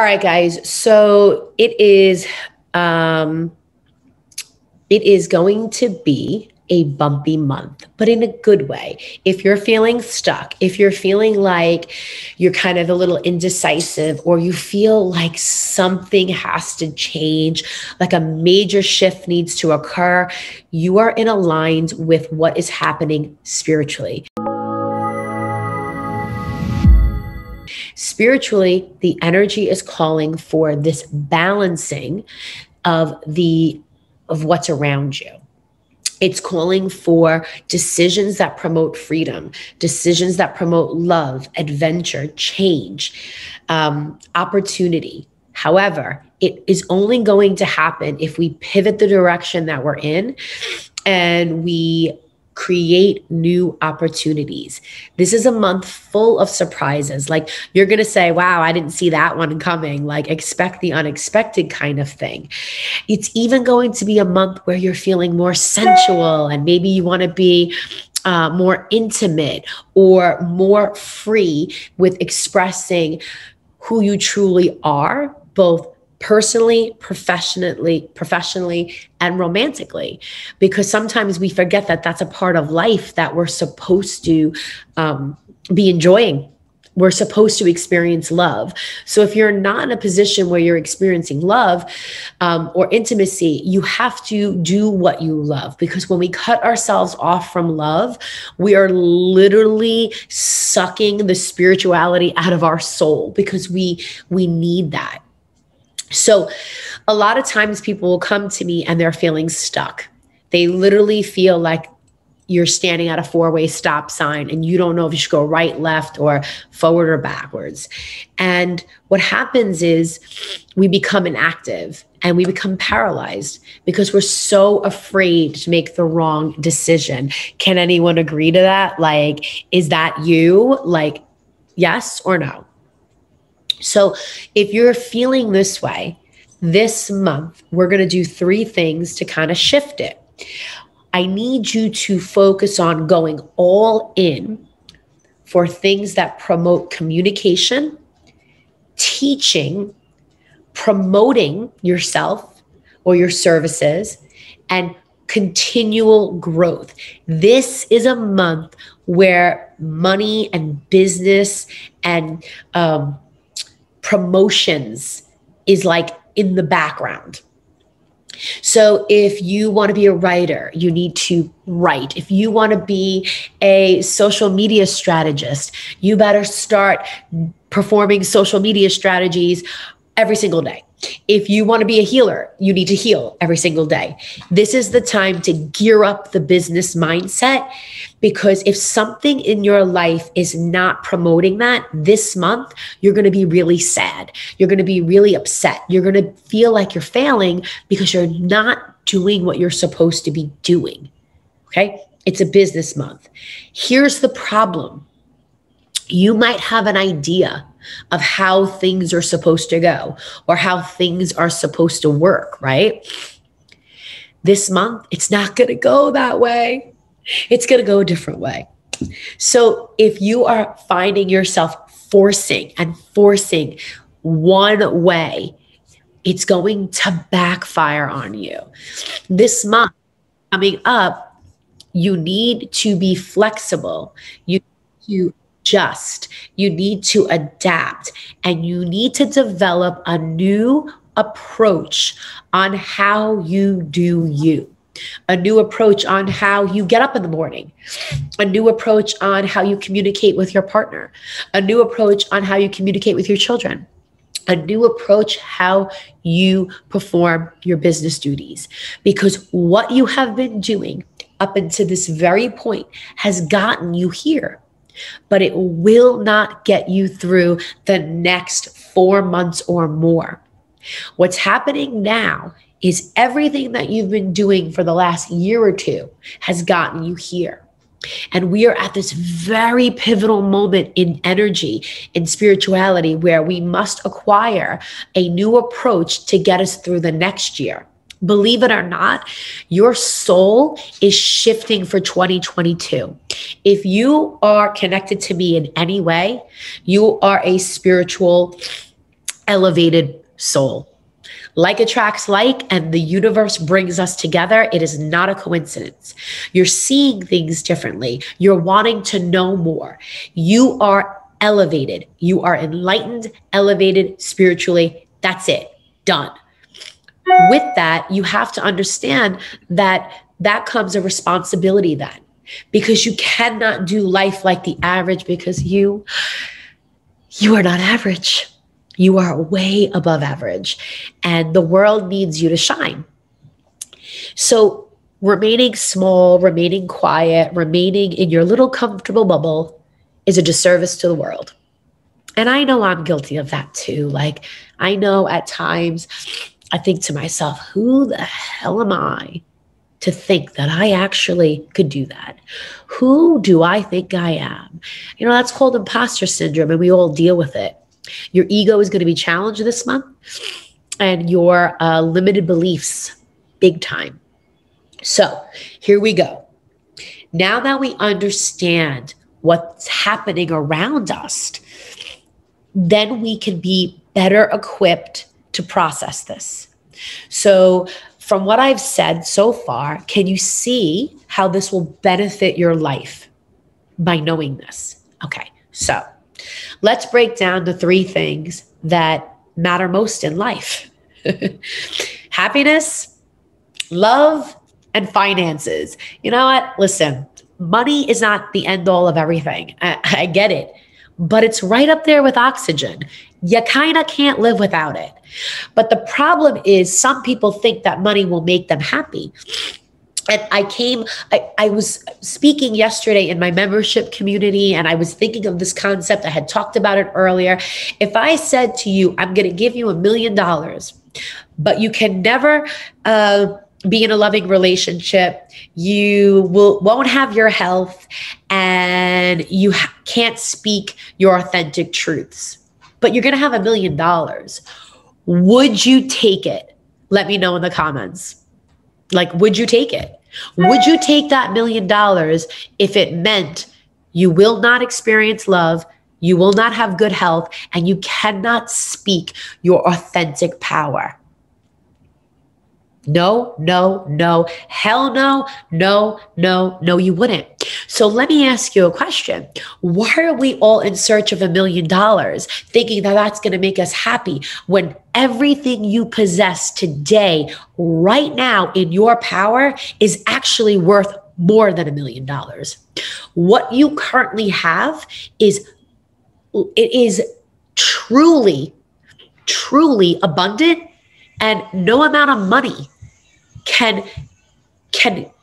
All right, guys. So it is going to be a bumpy month, but in a good way. If you're feeling stuck, if you're feeling like you're kind of a little indecisive, or you feel like something has to change, like a major shift needs to occur, you are in aligned with what is happening spiritually. Spiritually, the energy is calling for this balancing of what's around you. It's calling for decisions that promote freedom, decisions that promote love, adventure, change, opportunity. However, it is only going to happen if we pivot the direction that we're in and we create new opportunities. This is a month full of surprises. Like, you're going to say, wow, I didn't see that one coming. Like, expect the unexpected kind of thing. It's even going to be a month where you're feeling more sensual, and maybe you want to be more intimate or more free with expressing who you truly are, both personally, professionally, and romantically, because sometimes we forget that that's a part of life that we're supposed to be enjoying. We're supposed to experience love. So if you're not in a position where you're experiencing love or intimacy, you have to do what you love, because when we cut ourselves off from love, we are literally sucking the spirituality out of our soul, because we need that. So a lot of times people will come to me and they're feeling stuck. They literally feel like you're standing at a four-way stop sign and you don't know if you should go right, left, or forward or backwards. And what happens is we become inactive and we become paralyzed because we're so afraid to make the wrong decision. Can anyone agree to that? Like, is that you? Like, yes or no? So if you're feeling this way, this month, we're going to do 3 things to kind of shift it. I need you to focus on going all in for things that promote communication, teaching, promoting yourself or your services, and continual growth. This is a month where money and business and promotions is like in the background. So if you want to be a writer, you need to write. If you want to be a social media strategist, you better start performing social media strategies every single day. If you want to be a healer, you need to heal every single day. This is the time to gear up the business mindset, because if something in your life is not promoting that this month, you're going to be really sad. You're going to be really upset. You're going to feel like you're failing because you're not doing what you're supposed to be doing. Okay? It's a business month. Here's the problem. You might have an idea of how things are supposed to go or how things are supposed to work, right? This month, it's not going to go that way. It's going to go a different way. So if you are finding yourself forcing one way, it's going to backfire on you. This month coming up, you need to be flexible. You need to adapt, and you need to develop a new approach on how you do you, a new approach on how you get up in the morning, a new approach on how you communicate with your partner, a new approach on how you communicate with your children, a new approach how you perform your business duties. Because what you have been doing up until this very point has gotten you here, but it will not get you through the next 4 months or more. What's happening now is everything that you've been doing for the last year or 2 has gotten you here. And we are at this very pivotal moment in energy, in spirituality, where we must acquire a new approach to get us through the next year. Believe it or not, your soul is shifting for 2022. If you are connected to me in any way, you are a spiritual elevated soul. Like attracts like, and the universe brings us together. It is not a coincidence. You're seeing things differently. You're wanting to know more. You are elevated. You are enlightened, elevated spiritually. That's it. Done. With that, you have to understand that that comes a responsibility then, because you cannot do life like the average, because you are not average. You are way above average, and the world needs you to shine. So remaining small, remaining quiet, remaining in your little comfortable bubble is a disservice to the world. And I know I'm guilty of that too. Like, I know at times I think to myself, who the hell am I to think that I actually could do that? Who do I think I am? You know, that's called imposter syndrome, and we all deal with it. Your ego is going to be challenged this month, and your limited beliefs, big time. So here we go. Now that we understand what's happening around us, then we can be better equipped to process this. So from what I've said so far, can you see how this will benefit your life by knowing this? Okay, so let's break down the 3 things that matter most in life. Happiness, love, and finances. You know what? Listen, money is not the end all of everything. I get it, but it's right up there with oxygen. You kind of can't live without it. But the problem is some people think that money will make them happy. And I was speaking yesterday in my membership community, and I was thinking of this concept. I had talked about it earlier. If I said to you, I'm going to give you $1 million, but you can never be in a loving relationship, you won't have your health, and you can't speak your authentic truths, but you're going to have $1 million. Would you take it? Let me know in the comments. Like, would you take it? Would you take that $1 million if it meant you will not experience love, you will not have good health, and you cannot speak your authentic power? No, no, no, hell no, no, no, no, you wouldn't. So let me ask you a question. Why are we all in search of $1 million, thinking that that's going to make us happy, when everything you possess today, right now in your power, is actually worth more than $1 million? What you currently have is truly, truly abundant, and no amount of money can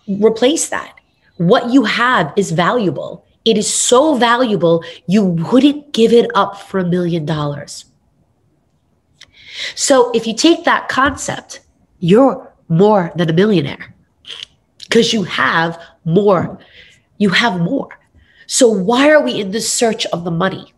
replace that. What you have is valuable. It is so valuable, you wouldn't give it up for $1 million. So if you take that concept, you're more than a millionaire, because you have more. You have more. So why are we in the search of the money?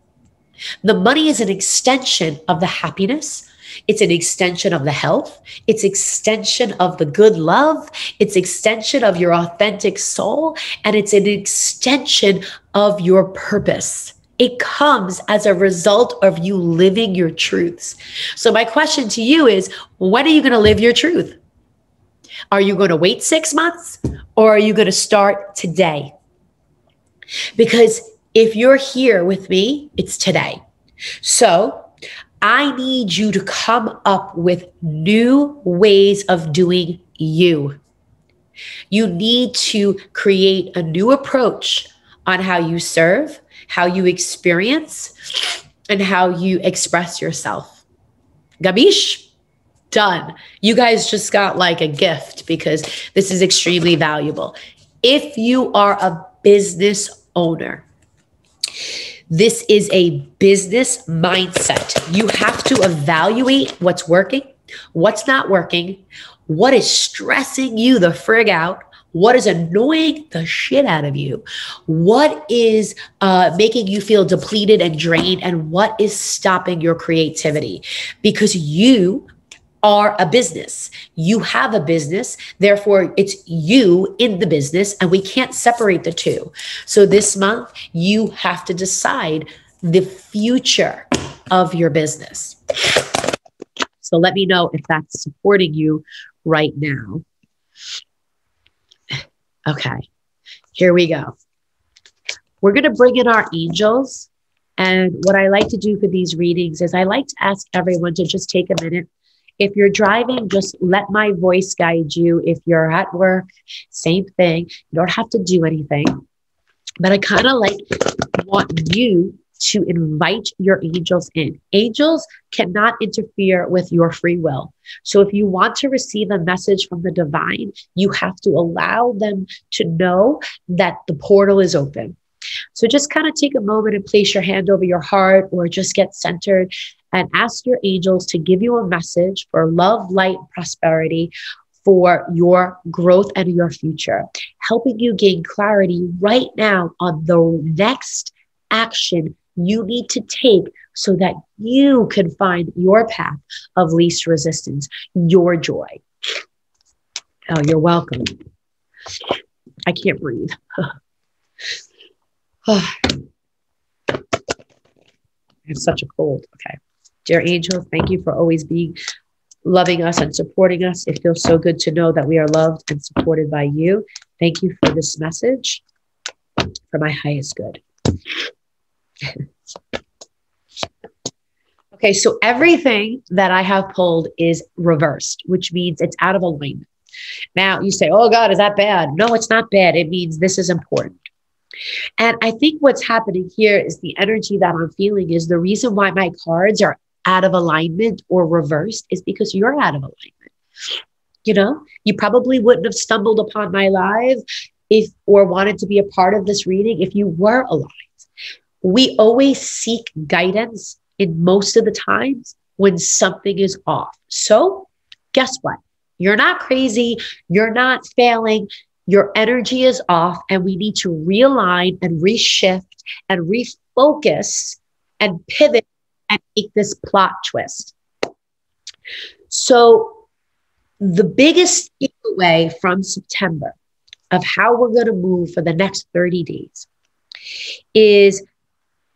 The money is an extension of the happiness. It's an extension of the health. It's extension of the good love. It's extension of your authentic soul. And it's an extension of your purpose. It comes as a result of you living your truths. So my question to you is, when are you going to live your truth? Are you going to wait 6 months, or are you going to start today? Because if you're here with me, it's today. So I need you to come up with new ways of doing you. You need to create a new approach on how you serve, how you experience, and how you express yourself. Gabish? Done. You guys just got like a gift, because this is extremely valuable. If you are a business owner, this is a business mindset. You have to evaluate what's working, what's not working, what is stressing you the frig out, what is annoying the shit out of you, what is making you feel depleted and drained, and what is stopping your creativity. Because you are a business. You have a business. Therefore, it's you in the business, and we can't separate the two. So this month, you have to decide, the future of your business. So let me know if that's supporting you right now. Okay, here we go. We're going to bring in our angels. And what I like to do for these readings is I like to ask everyone to just take a minute. If you're driving, just let my voice guide you. If you're at work, same thing. You don't have to do anything. But I kind of want you to invite your angels in. Angels cannot interfere with your free will. So if you want to receive a message from the divine, you have to allow them to know that the portal is open. So just kind of take a moment and place your hand over your heart, or just get centered and ask your angels to give you a message for love, light, prosperity, for your growth and your future, helping you gain clarity right now on the next action you need to take so that you can find your path of least resistance, your joy. Oh, you're welcome. I can't breathe. I have such a cold. Okay. Dear angels, thank you for always being loving us and supporting us. It feels so good to know that we are loved and supported by you. Thank you for this message for my highest good. Okay, so everything that I have pulled is reversed, which means it's out of alignment. Now you say, oh God, is that bad? No, it's not bad. It means this is important. And I think what's happening here is the energy that I'm feeling is the reason why my cards are out of alignment or reversed is because you're out of alignment. You know, you probably wouldn't have stumbled upon my live or wanted to be a part of this reading if you were aligned. We always seek guidance in most of the times when something is off. So guess what? You're not crazy. You're not failing. Your energy is off, and we need to realign and reshift and refocus and pivot and make this plot twist. So the biggest takeaway from September of how we're going to move for the next 30 days is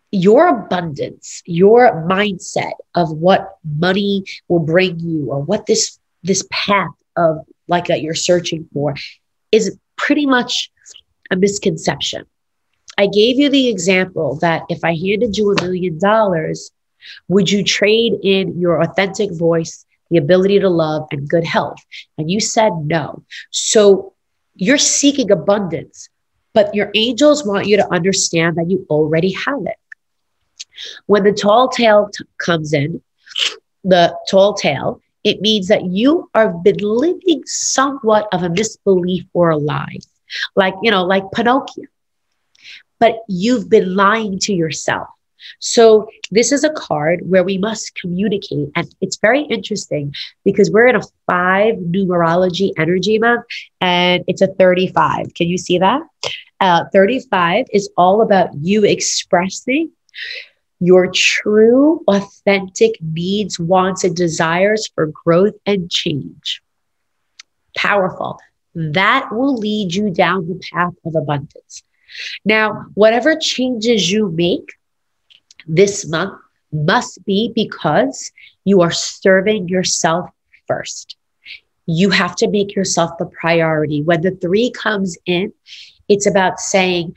your abundance, your mindset of what money will bring you, or what this path of like that you're searching for is pretty much a misconception. I gave you the example that if I handed you $1 million, would you trade in your authentic voice, the ability to love, and good health? And you said no. So you're seeking abundance, but your angels want you to understand that you already have it. When the tall tale comes in, the tall tale, it means that you have been living somewhat of a misbelief or a lie, like Pinocchio, but you've been lying to yourself. So this is a card where we must communicate. And it's very interesting because we're in a 5 numerology energy month, and it's a 35. Can you see that? 35 is all about you expressing your true, authentic needs, wants, and desires for growth and change. Powerful. That will lead you down the path of abundance. Now, whatever changes you make this month must be because you are serving yourself first. You have to make yourself the priority. When the 3 comes in, it's about saying,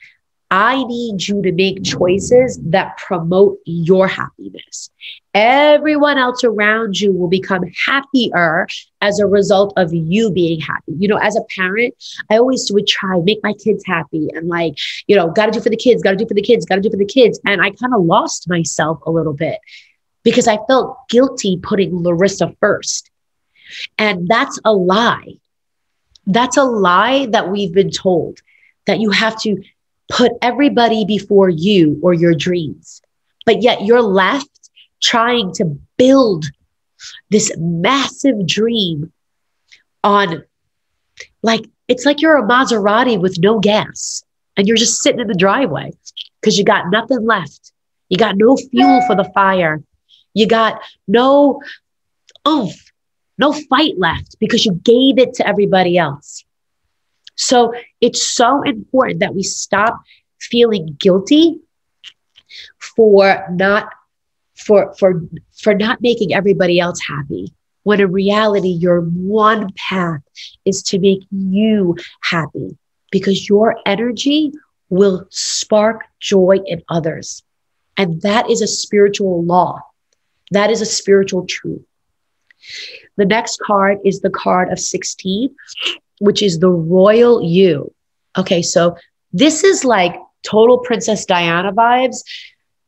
I need you to make choices that promote your happiness. Everyone else around you will become happier as a result of you being happy. You know, as a parent, I always would try make my kids happy and got to do for the kids, got to do for the kids, got to do for the kids. And I kind of lost myself a little bit because I felt guilty putting Larissa first. And that's a lie. That's a lie that we've been told, that you have to put everybody before you or your dreams. But yet you're left trying to build this massive dream on, it's like you're a Maserati with no gas and you're just sitting in the driveway because you got nothing left. You got no fuel for the fire. You got no oomph, no fight left because you gave it to everybody else. So it's so important that we stop feeling guilty for not for not making everybody else happy, when in reality your one path is to make you happy, because your energy will spark joy in others. And that is a spiritual law. That is a spiritual truth. The next card is the card of 16, which is the royal you. Okay, so this is like total Princess Diana vibes.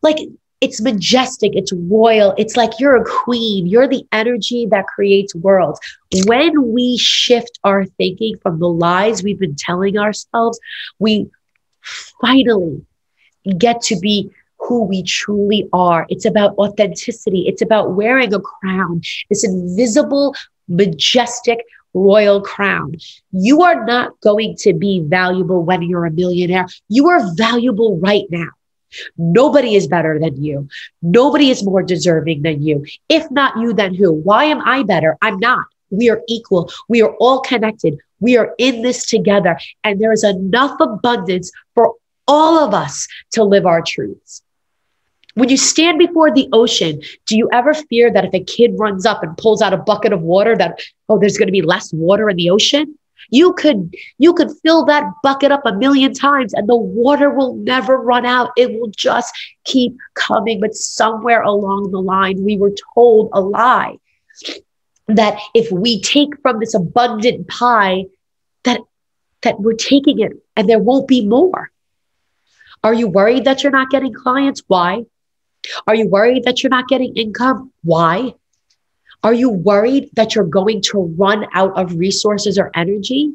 Like, it's majestic, it's royal, it's like you're a queen, you're the energy that creates worlds. When we shift our thinking from the lies we've been telling ourselves, we finally get to be who we truly are. It's about authenticity. It's about wearing a crown, this invisible, majestic, royal crown. You are not going to be valuable when you're a millionaire. You are valuable right now. Nobody is better than you. Nobody is more deserving than you. If not you, then who? Why am I better? I'm not. We are equal. We are all connected. We are in this together. And there is enough abundance for all of us to live our truths. When you stand before the ocean, do you ever fear that if a kid runs up and pulls out a bucket of water that, oh, there's going to be less water in the ocean? You could fill that bucket up 1,000,000 times and the water will never run out. It will just keep coming. But somewhere along the line, we were told a lie that if we take from this abundant pie, that we're taking it and there won't be more. Are you worried that you're not getting clients? Why? Are you worried that you're not getting income? Why? Are you worried that you're going to run out of resources or energy?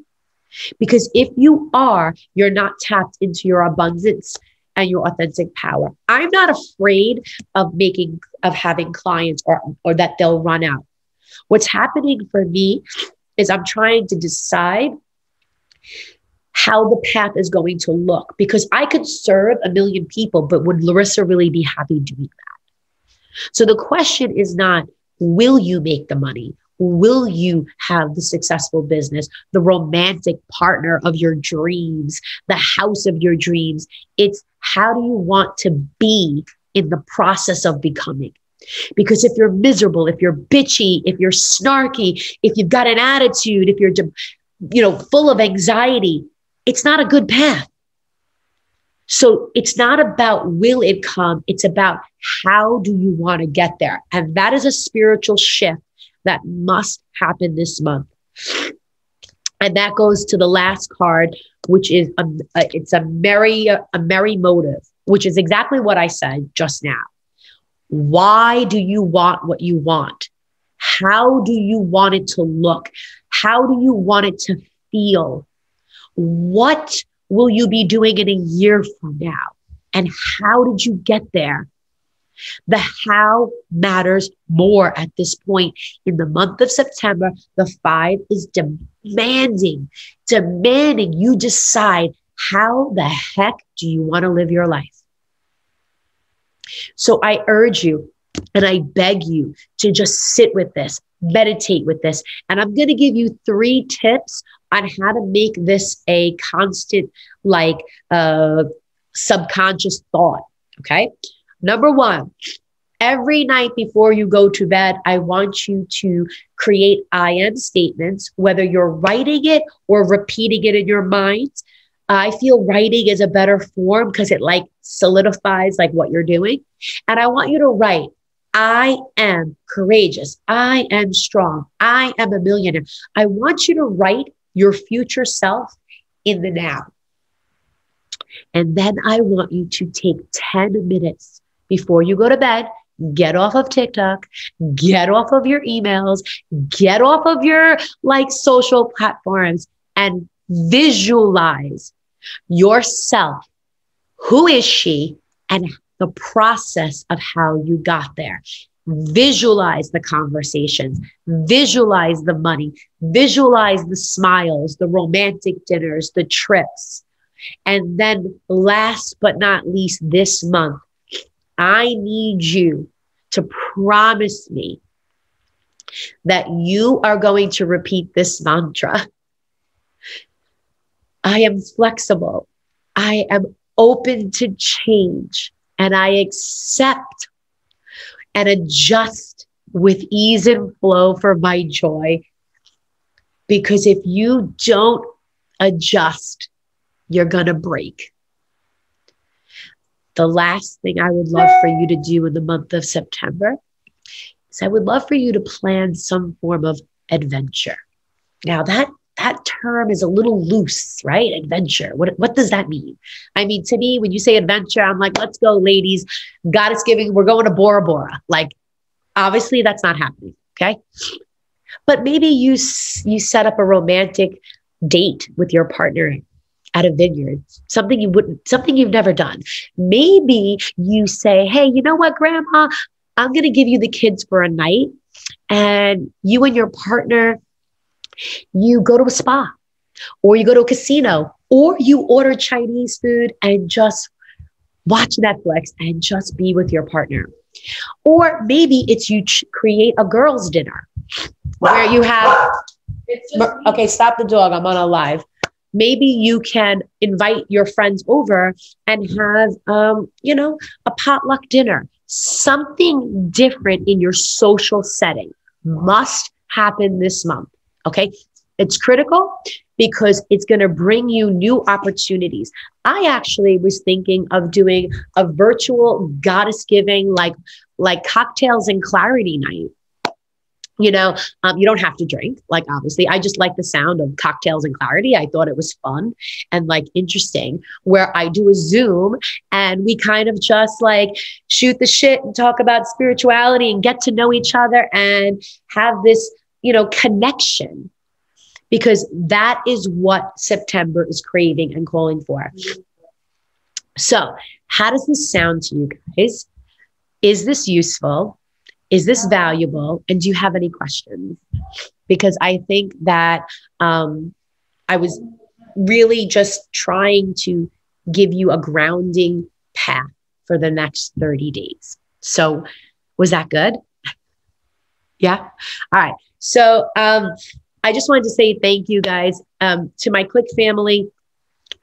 Because if you are, you're not tapped into your abundance and your authentic power. I'm not afraid of having clients or that they'll run out. What's happening for me is I'm trying to decide how the path is going to look, because I could serve 1,000,000 people, but would Larissa really be happy doing that? So the question is not, will you make the money? Will you have the successful business, the romantic partner of your dreams, the house of your dreams? It's how do you want to be in the process of becoming? Because if you're miserable, if you're bitchy, if you're snarky, if you've got an attitude, if you're full of anxiety, it's not a good path. So it's not about will it come, it's about how do you want to get there? And that is a spiritual shift that must happen this month. And that goes to the last card, which is it's a merry motive, which is exactly what I said just now. Why do you want what you want? How do you want it to look? How do you want it to feel? What will you be doing in a year from now? And how did you get there? The how matters more at this point. In the month of September, the 5 is demanding you decide, how the heck do you want to live your life? So I urge you and I beg you to just sit with this, meditate with this. And I'm going to give you 3 tips on how to make this a constant, subconscious thought. Okay. Number 1, every night before you go to bed, I want you to create I am statements, whether you're writing it or repeating it in your mind. I feel writing is a better form because it solidifies what you're doing. And I want you to write, I am courageous. I am strong. I am a millionaire. I want you to write your future self in the now. And then I want you to take 10 minutes before you go to bed, get off of TikTok, get off of your emails, get off of your social platforms, and visualize yourself. Who is she? And the process of how you got there. Visualize the conversations, visualize the money, visualize the smiles, the romantic dinners, the trips. And then last but not least, this month, I need you to promise me that you are going to repeat this mantra. I am flexible. I am open to change. and I accept and adjust with ease and flow for my joy. Because if you don't adjust, you're going to break. The last thing I would love for you to do in the month of September is I would love for you to plan some form of adventure. Now that term is a little loose, right? Adventure. What does that mean? I mean, to me, when you say adventure, I'm like, let's go, ladies. Goddess giving, we're going to Bora Bora. Like, obviously that's not happening. Okay. But maybe you set up a romantic date with your partner at a vineyard, something you've never done. Maybe you say, hey, you know what, Grandma, I'm going to give you the kids for a night, and you and your partner, you go to a spa, or you go to a casino, or you order Chinese food and just watch Netflix and just be with your partner. Or maybe it's you create a girls' dinner where you have, okay, stop the dog, I'm on a live. Maybe you can invite your friends over and have, a potluck dinner. Something different in your social setting must happen this month. Okay. It's critical because it's going to bring you new opportunities. I actually was thinking of doing a virtual goddess giving, like cocktails and clarity night. You don't have to drink, like, obviously. I just like the sound of cocktails and clarity. I thought it was fun and like interesting, where I do a Zoom and we kind of just like shoot the shit and talk about spirituality and get to know each other and have this, connection, because that is what September is craving and calling for. So how does this sound to you guys? Is this useful? Is this valuable? And do you have any questions? Because I think that I was really just trying to give you a grounding path for the next 30 days. So was that good? Yeah. All right. So I just wanted to say thank you guys to my Click family.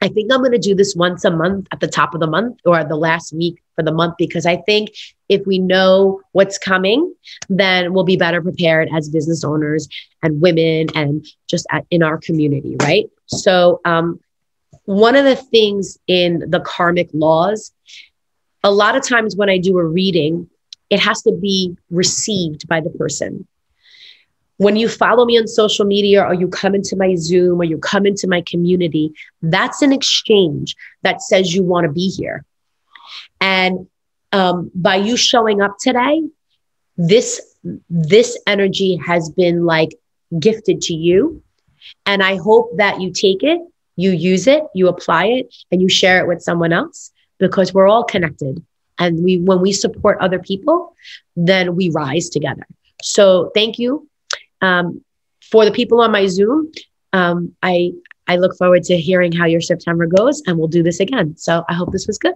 I think I'm going to do this once a month at the top of the month or the last week for the month, because I think if we know what's coming, then we'll be better prepared as business owners and women and just in our community, right? So one of the things in the karmic laws, a lot of times when I do a reading, it has to be received by the person. When you follow me on social media, or you come into my Zoom, or you come into my community, that's an exchange that says you want to be here. And by you showing up today, this energy has been like gifted to you. And I hope that you take it, you use it, you apply it, and you share it with someone else, because we're all connected. And when we support other people, then we rise together. So thank you. For the people on my Zoom, I look forward to hearing how your September goes, and we'll do this again. So I hope this was good.